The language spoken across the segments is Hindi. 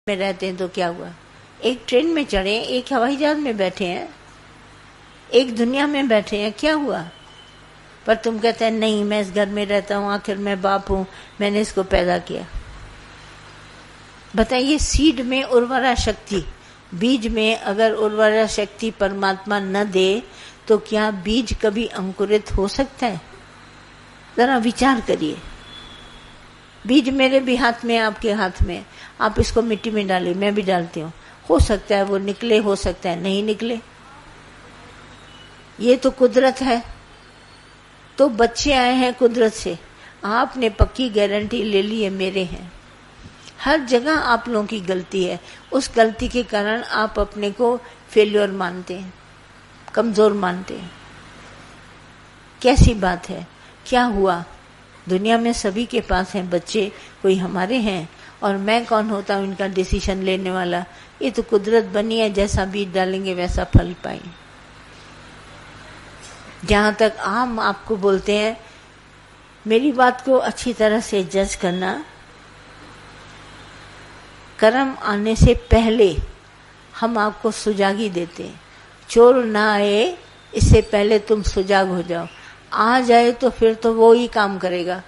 में रहते हैं तो क्या हुआ, एक ट्रेन में चढ़े, एक हवाई जहाज में बैठे हैं, एक दुनिया में बैठे हैं, क्या हुआ? पर तुम कहते हैं नहीं मैं इस घर में रहता हूं, आखिर मैं बाप हूं, मैंने इसको पैदा किया। बताइए, सीड में उर्वरा शक्ति, बीज में अगर उर्वरा शक्ति परमात्मा न दे तो क्या बीज कभी अंकुरित हो सकता है? जरा विचार करिए। बीज मेरे भी हाथ में, आपके हाथ में, आप इसको मिट्टी में डालिए, मैं भी डालती हूँ, हो सकता है वो निकले, हो सकता है नहीं निकले, ये तो कुदरत है। तो बच्चे आए हैं कुदरत से, आपने पक्की गारंटी ले ली है मेरे हैं। हर जगह आप लोगों की गलती है, उस गलती के कारण आप अपने को फेल्योर मानते हैं, कमजोर मानते हैं। कैसी बात है? क्या हुआ? दुनिया में सभी के पास हैं बच्चे, कोई हमारे हैं, और मैं कौन होता हूं इनका डिसीजन लेने वाला? ये तो कुदरत बनी है, जैसा बीज डालेंगे वैसा फल पाएंगे। जहां तक आम आपको बोलते हैं, मेरी बात को अच्छी तरह से जज करना, कर्म आने से पहले हम आपको सुजागी देते हैं। चोर ना आए इससे पहले तुम सुजाग हो जाओ, आ जाए तो फिर तो वो ही काम करेगा।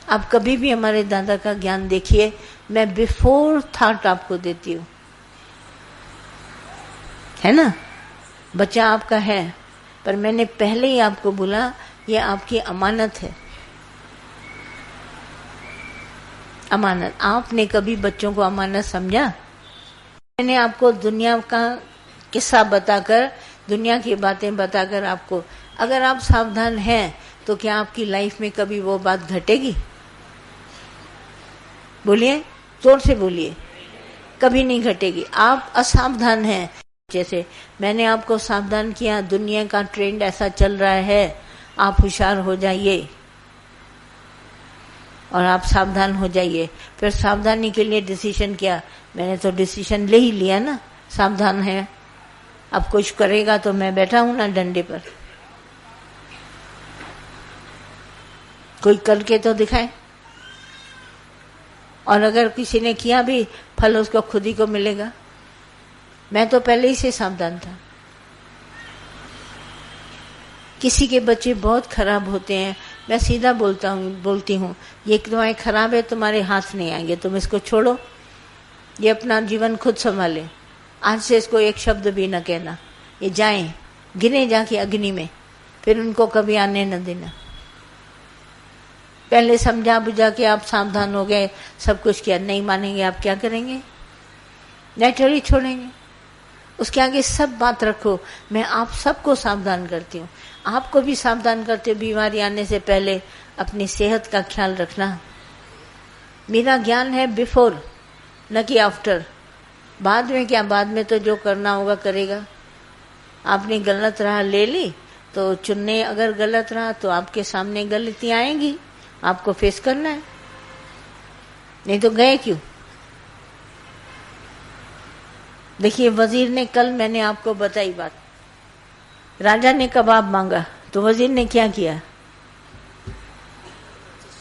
आप कभी भी हमारे दादा का ज्ञान देखिए, मैं बिफोर थॉट आपको देती हूँ, है ना? बच्चा आपका है, पर मैंने पहले ही आपको बोला ये आपकी अमानत है। अमानत। आपने कभी बच्चों को अमानत समझा? मैंने आपको दुनिया का किस्सा बताकर, दुनिया की बातें बताकर आपको, अगर आप सावधान हैं तो क्या आपकी लाइफ में कभी वो बात घटेगी? बोलिए, जोर से बोलिए। कभी नहीं घटेगी। आप असावधान हैं। जैसे मैंने आपको सावधान किया, दुनिया का ट्रेंड ऐसा चल रहा है, आप होशियार हो जाइए और आप सावधान हो जाइए। फिर सावधानी के लिए डिसीजन किया, मैंने तो डिसीजन ले ही लिया ना, सावधान है। अब कुछ करेगा तो मैं बैठा हूं ना डंडे पर, कोई करके तो दिखाए। और अगर किसी ने किया भी, फल उसको खुद ही को मिलेगा। मैं तो पहले ही से सावधान था। किसी के बच्चे बहुत खराब होते हैं, मैं सीधा बोलती हूँ, ये तुम्हारे खराब है, तुम्हारे हाथ नहीं आएंगे, तुम इसको छोड़ो, ये अपना जीवन खुद संभाले। आज से इसको एक शब्द भी न कहना, ये जाएं, गिने जाके अग्नि में, फिर उनको कभी आने न देना। पहले समझा बुझा के आप सावधान हो गए, सब कुछ किया, नहीं मानेंगे, आप क्या करेंगे? नेचुरली छोड़ेंगे। उसके आगे सब बात रखो, मैं आप सबको सावधान करती हूँ, आपको भी सावधान करते हो। बीमारी आने से पहले अपनी सेहत का ख्याल रखना। मेरा ज्ञान है बिफोर, न कि आफ्टर। बाद में क्या, बाद में तो जो करना होगा करेगा। आपने गलत राह ले ली तो चुनने अगर गलत रहा तो आपके सामने गलतियां आएंगी, आपको फेस करना है, नहीं तो गए क्यों? देखिए, वजीर ने, कल मैंने आपको बताई बात, राजा ने कबाब मांगा तो वजीर ने क्या किया?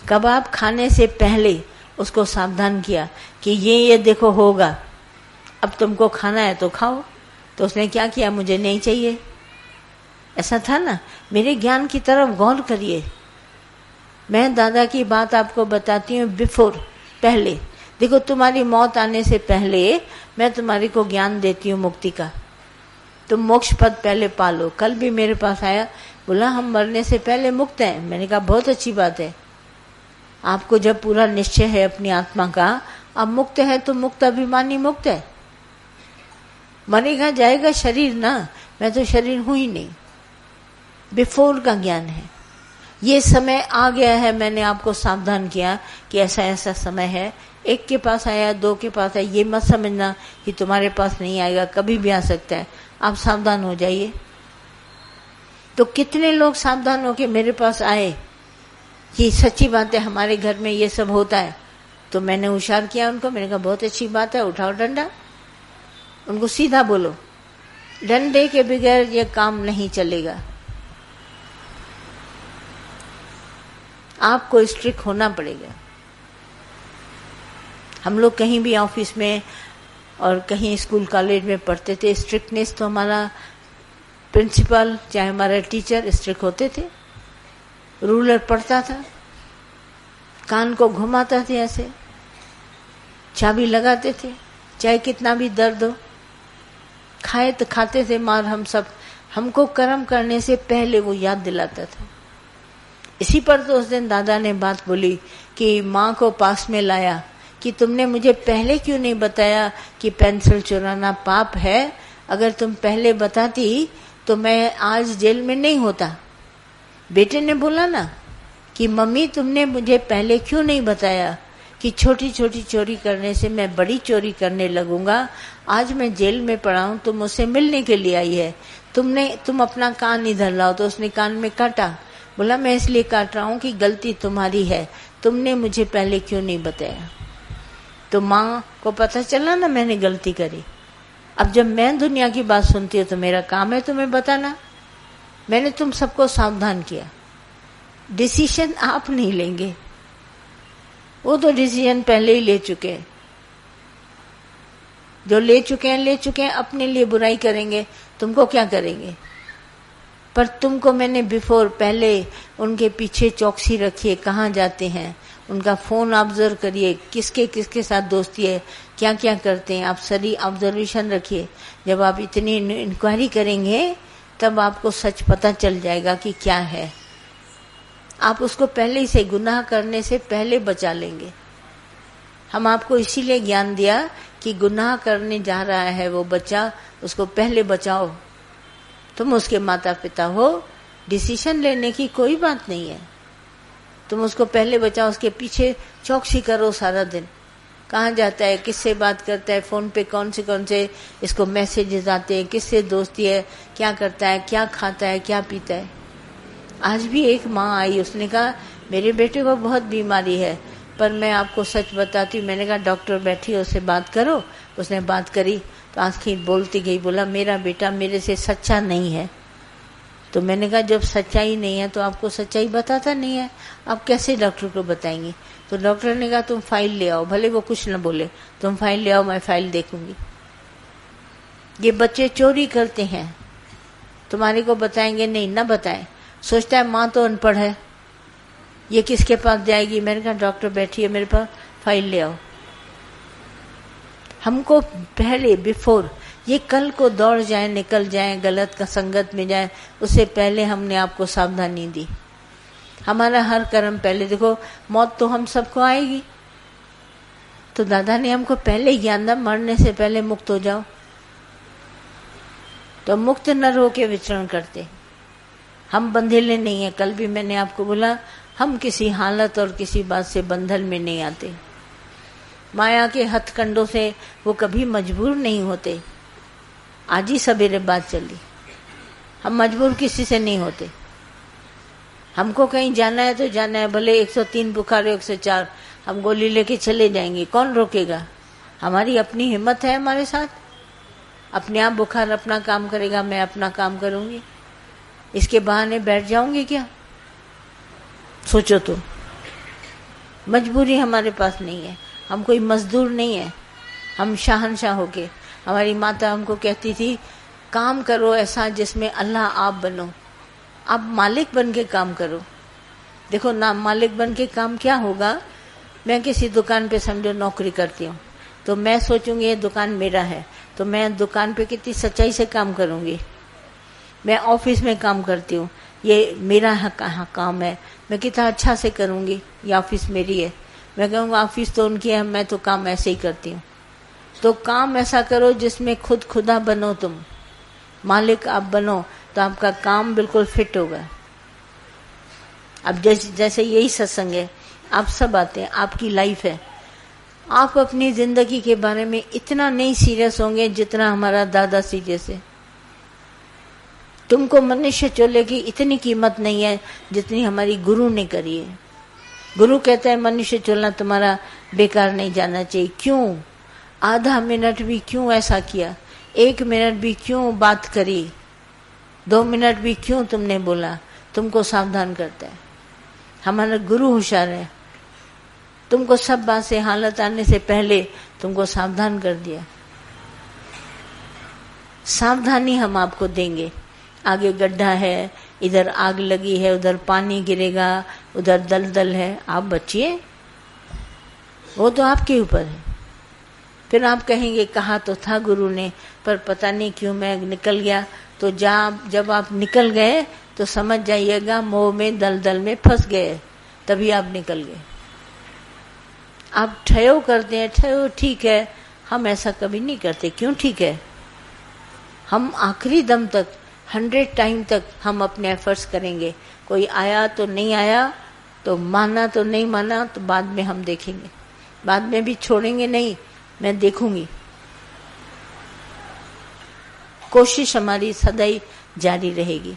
कबाब खाने से पहले उसको सावधान किया कि ये देखो होगा, अब तुमको खाना है तो खाओ। तो उसने क्या किया? मुझे नहीं चाहिए, ऐसा था ना। मेरे ज्ञान की तरफ गौर करिए। मैं दादा की बात आपको बताती हूँ बिफोर, पहले। देखो, तुम्हारी मौत आने से पहले मैं तुम्हारी को ज्ञान देती हूँ मुक्ति का, तुम मोक्ष पद पहले पालो। कल भी मेरे पास आया, बोला हम मरने से पहले मुक्त हैं। मैंने कहा बहुत अच्छी बात है, आपको जब पूरा निश्चय है अपनी आत्मा का, अब मुक्त है तो मुक्त अभिमानी मुक्त है। मरेगा जाएगा शरीर ना, मैं तो शरीर हूं ही नहीं। बिफोर का ज्ञान है। ये समय आ गया है, मैंने आपको सावधान किया कि ऐसा ऐसा समय है। एक के पास आया, दो के पास आया, ये मत समझना कि तुम्हारे पास नहीं आएगा, कभी भी आ सकता है। आप सावधान हो जाइए। तो कितने लोग सावधान होके मेरे पास आए कि सच्ची बात है, हमारे घर में ये सब होता है। तो मैंने होशियार किया उनको, मैंने कहा बहुत अच्छी बात है, उठाओ डंडा, उनको सीधा बोलो, डंडे के बगैर ये काम नहीं चलेगा। आपको स्ट्रिक्ट होना पड़ेगा। हम लोग कहीं भी ऑफिस में और कहीं स्कूल कॉलेज में पढ़ते थे, स्ट्रिक्टनेस तो हमारा प्रिंसिपल चाहे हमारा टीचर स्ट्रिक्ट होते थे। रूलर पढ़ता था, कान को घुमाता थे, ऐसे चाबी लगाते थे, चाहे कितना भी दर्द हो। खाए तो खाते थे मार हम सब, हमको कर्म करने से पहले वो याद दिलाता था। इसी पर तो उस दिन दादा ने बात बोली कि माँ को पास में लाया कि तुमने मुझे पहले क्यों नहीं बताया कि पेंसिल चुराना पाप है। अगर तुम पहले बताती तो मैं आज जेल में नहीं होता। बेटे ने बोला ना कि मम्मी तुमने मुझे पहले क्यों नहीं बताया कि छोटी छोटी चोरी करने से मैं बड़ी चोरी करने लगूंगा। आज मैं जेल में पड़ा हूं, तुम मुझसे मिलने के लिए आई है, तुम अपना कान इधर लाओ। तो उसने कान में काटा, बोला मैं इसलिए काट रहा हूं कि गलती तुम्हारी है, तुमने मुझे पहले क्यों नहीं बताया। तो माँ को पता चला ना मैंने गलती करी। अब जब मैं दुनिया की बात सुनती हूँ तो मेरा काम है तुम्हें बताना। मैंने तुम सबको सावधान किया। डिसीजन आप नहीं लेंगे, वो तो डिसीजन पहले ही ले चुके हैं। जो ले चुके हैं अपने लिए बुराई करेंगे, तुमको क्या करेंगे। पर तुमको मैंने पहले उनके पीछे चौकसी रखिए, कहाँ जाते हैं, उनका फोन ऑब्जर्व करिए, किसके साथ दोस्ती है, क्या क्या करते हैं, आप सारी ऑब्जर्वेशन रखिए। जब आप इतनी इंक्वायरी करेंगे तब आपको सच पता चल जाएगा कि क्या है। आप उसको पहले से गुनाह करने से पहले बचा लेंगे। हम आपको इसीलिए ज्ञान दिया कि गुनाह करने जा रहा है वो बच्चा, उसको पहले बचाओ। तुम उसके माता पिता हो, डिसीजन लेने की कोई बात नहीं है, तुम उसको पहले बचाओ। उसके पीछे चौकसी करो सारा दिन, कहाँ जाता है, किससे बात करता है, फोन पे कौन से इसको मैसेजेस आते हैं, किससे दोस्ती है, क्या करता है, क्या खाता है, क्या पीता है। आज भी एक माँ आई, उसने कहा मेरे बेटे को बहुत बीमारी है, पर मैं आपको सच बताती हूँ। मैंने कहा डॉक्टर बैठी है, उससे बात करो। उसने बात करी तो आखिर बोलती गई, बोला मेरा बेटा मेरे से सच्चा नहीं है। तो मैंने कहा जब सच्चाई नहीं है तो आपको सच्चाई बताता नहीं है, आप कैसे डॉक्टर को बताएंगे। तो डॉक्टर ने कहा तुम फाइल ले आओ, भले वो कुछ न बोले, तुम फाइल ले आओ, मैं फाइल देखूंगी। ये बच्चे चोरी करते हैं, तुम्हारे को बताएंगे नहीं, ना बताएं। सोचता है माँ तो अनपढ़ है, ये किसके पास जाएगी। मैंने कहा डॉक्टर बैठी है मेरे पास, फाइल ले आओ। हमको पहले ये कल को दौड़ जाए, निकल जाए, गलत का संगत में जाए, उससे पहले हमने आपको सावधानी दी। हमारा हर कर्म पहले देखो, मौत तो हम सबको आएगी। तो दादा ने हमको पहले ज्ञान दिया, मरने से पहले मुक्त हो जाओ। तो मुक्त न हो के विचरण करते, हम बंधेले नहीं है। कल भी मैंने आपको बोला हम किसी हालत और किसी बात से बंधन में नहीं आते। माया के हथकंडों से वो कभी मजबूर नहीं होते। आज ही सवेरे बात चली, हम मजबूर किसी से नहीं होते। हमको कहीं जाना है तो जाना है, भले 103 बुखार है, 104, हम गोली लेके चले जाएंगे, कौन रोकेगा। हमारी अपनी हिम्मत है हमारे साथ, अपने आप बुखार अपना काम करेगा, मैं अपना काम करूंगी। इसके बहाने बैठ जाऊंगी क्या, सोचो तो। मजबूरी हमारे पास नहीं है, हम कोई मजदूर नहीं है, हम शहंशाह होके। हमारी माता हमको कहती थी काम करो ऐसा जिसमें अल्लाह आप बनो, आप मालिक बन के काम करो। देखो ना, मालिक बन के काम क्या होगा। मैं किसी दुकान पे समझो नौकरी करती हूँ, तो मैं सोचूंगी ये दुकान मेरा है, तो मैं दुकान पे कितनी सच्चाई से काम करूंगी। मैं ऑफिस में काम करती हूँ, ये मेरा काम है, मैं कितना अच्छा से करूंगी, ये ऑफिस मेरी है। मैं कहूँगा ऑफिस तो उनकी है, मैं तो काम ऐसे ही करती हूँ। तो काम ऐसा करो जिसमें खुद खुदा बनो, तुम मालिक आप बनो, तो आपका काम बिल्कुल फिट होगा। अब जैसे यही सत्संग है, आप सब आते हैं, आपकी लाइफ है। आप अपनी जिंदगी के बारे में इतना नहीं सीरियस होंगे जितना हमारा दादा सीरियस है। तुमको मनुष्य चोले की इतनी कीमत नहीं है जितनी हमारी गुरु ने करी है। गुरु कहता है मनुष्य चोलना तुम्हारा बेकार नहीं जाना चाहिए। क्यों? आधा मिनट भी क्यों ऐसा किया, 1 मिनट भी क्यों बात करी, 2 मिनट भी क्यों तुमने बोला, तुमको सावधान करता है। हमारा गुरु होशियार है। तुमको सब बात से हालत आने से पहले तुमको सावधान कर दिया। सावधानी हम आपको देंगे। आगे गड्ढा है, इधर आग लगी है, उधर पानी गिरेगा, उधर दलदल है, आप बचिए, वो तो आपके ऊपर है। फिर आप कहेंगे कहा तो था गुरु ने, पर पता नहीं क्यों मैं निकल गया। तो जब आप निकल गए तो समझ जाइएगा मोह में दलदल में फंस गए, तभी आप निकल गए। आप ठयो करते हैं, ठयो ठीक है, हम ऐसा कभी नहीं करते। क्यों ठीक है? हम आखिरी दम तक 100 टाइम तक हम अपने एफर्ट्स करेंगे। कोई आया तो नहीं आया, तो माना तो नहीं माना, तो बाद में हम देखेंगे। बाद में भी छोड़ेंगे नहीं, मैं देखूंगी। कोशिश हमारी सदैव जारी रहेगी।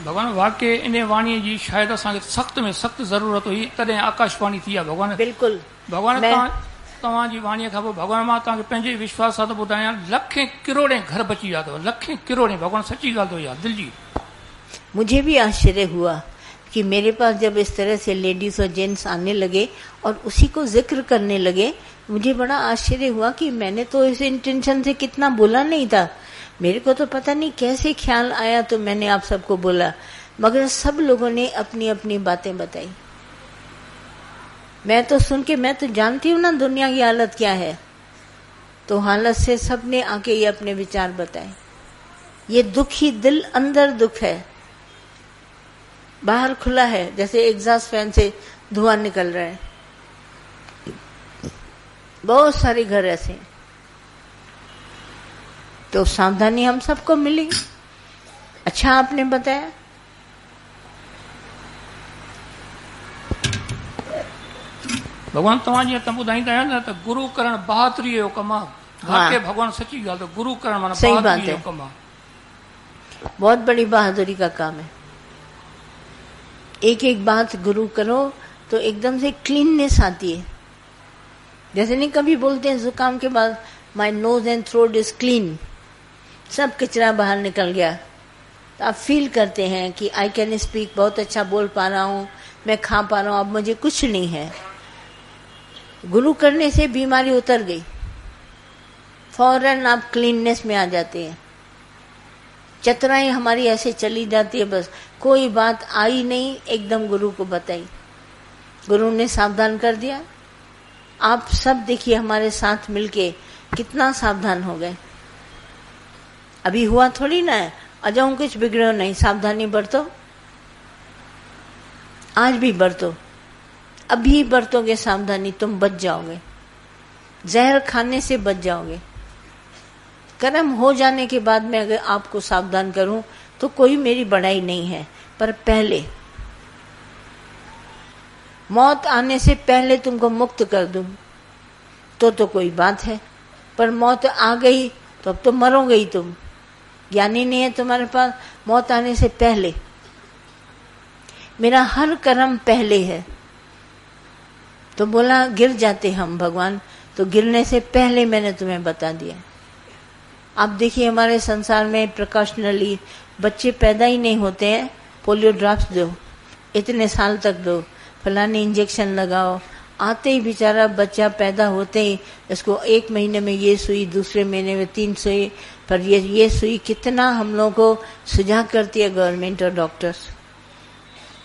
भगवान वाक्य इन वाणी जी शायद असांखे सख्त में सख्त ज़रूरत हुई, तॾहिं आकाशवाणी थी आहे। भगवान बिल्कुल भगवान तव्हांजी वाणीअ खां पोइ भगवान मां तव्हांखे पंहिंजे विश्वास सां थो ॿुधायां, लखें किरोड़े घर बची विया अथव, लखें किरोड़े। भगवान सची ॻाल्हि थो यार दिल जी। मुझे भी आश्चर्य हुआ कि मेरे पास जब इस तरह से लेडीज और जेंट्स आने लगे और उसी को जिक्र करने लगे, मुझे बड़ा आश्चर्य हुआ कि मैंने तो इस इंटेंशन से कितना बोला नहीं था। मेरे को तो पता नहीं कैसे ख्याल आया, तो मैंने आप सबको बोला, मगर सब लोगों ने अपनी अपनी बातें बताई। मैं तो सुन के, मैं तो जानती हूँ ना दुनिया की हालत क्या है, तो हालत से सबने आके ये अपने विचार बताए। ये दुखी दिल, अंदर दुख है, बाहर खुला है, जैसे एग्जॉस्ट फैन से धुआं निकल रहा है। बहुत सारे घर ऐसे हैं। तो सावधानी हम सबको मिलेगी। अच्छा आपने बताया। भगवान तव्हां जीअं तव्हां ॿुधाईंदा आहियो न त गुरु करण बहादुरीअ जो कमु आहे। वाकई भगवान सची ॻाल्हि, तो गुरु करण माना बहादुरी जो कमु आहे। बहुत बड़ी बहादुरी का काम है। एक एक बात गुरु करो तो एकदम से क्लीननेस आती है। जैसे नहीं कभी बोलते हैं जुकाम के बाद my nose and throat is clean, सब कचरा बाहर निकल गया, तो आप फील करते हैं कि आई कैन स्पीक, बहुत अच्छा बोल पा रहा हूँ, मैं खा पा रहा हूँ, अब मुझे कुछ नहीं है। गुरु करने से बीमारी उतर गई, फौरन आप क्लीननेस में आ जाते हैं। चतुराई हमारी ऐसे चली जाती है, बस कोई बात आई नहीं, एकदम गुरु को बताई, गुरु ने सावधान कर दिया। आप सब देखिए हमारे साथ मिलके कितना सावधान हो गए। अभी हुआ थोड़ी ना है, अजाऊं कुछ बिगड़ो नहीं, सावधानी बरतो, आज भी बरतो, अभी बरतोगे सावधानी, तुम बच जाओगे, जहर खाने से बच जाओगे। कर्म हो जाने के बाद में अगर आपको सावधान करूं तो कोई मेरी बड़ाई नहीं है, पर पहले मौत आने से पहले तुमको मुक्त कर दूं तो कोई बात है, पर मौत आ गई तो अब तो मरोगे ही तुम। ज्ञानी नहीं है तुम्हारे पास, मौत आने से पहले मेरा हर कर्म पहले है। तो बोला गिर जाते हम भगवान, तो गिरने से पहले मैंने तुम्हें बता दिया। आप देखिए हमारे संसार में प्रिकॉशनली बच्चे पैदा ही नहीं होते हैं, पोलियो ड्रॉप्स दो, इतने साल तक दो, फलानी इंजेक्शन लगाओ, आते ही बेचारा बच्चा पैदा होते ही इसको 1 महीने में ये सुई, दूसरे महीने में 3 सुई, पर ये सुई कितना हम लोगों को सुझाव करती है गवर्नमेंट और डॉक्टर्स।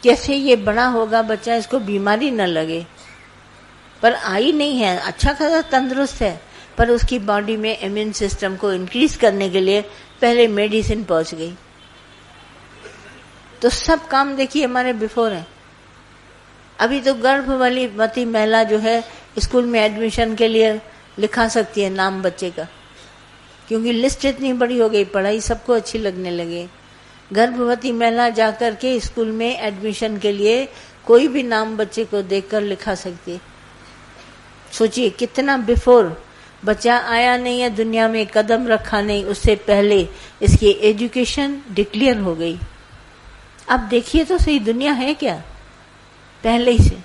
कैसे ये बड़ा होगा बच्चा, इसको बीमारी न लगे, पर आई नहीं है, अच्छा खासा तंदुरुस्त है, पर उसकी बॉडी में इम्यून सिस्टम को इंक्रीज करने के लिए पहले मेडिसिन पहुंच गई। तो सब काम देखिए हमारे बिफोर है। अभी तो गर्भवती महिला जो है स्कूल में एडमिशन के लिए लिखा सकती है नाम बच्चे का, क्योंकि लिस्ट इतनी बड़ी हो गई, पढ़ाई सबको अच्छी लगने लगी। गर्भवती महिला जाकर के स्कूल में एडमिशन के लिए कोई भी नाम बच्चे को देखकर लिखा सकती है। सोचिए कितना बिफोर, बच्चा आया नहीं है दुनिया में, कदम रखा नहीं, उससे पहले इसकी एजुकेशन डिक्लेयर हो गई। अब देखिए तो सही, दुनिया है क्या, पहले ही से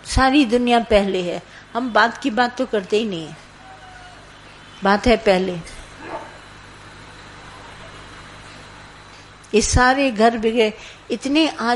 सारी दुनिया पहले है। हम बात की बात तो करते ही नहीं है, बात है पहले। ये सारे घर बिगड़े इतने आज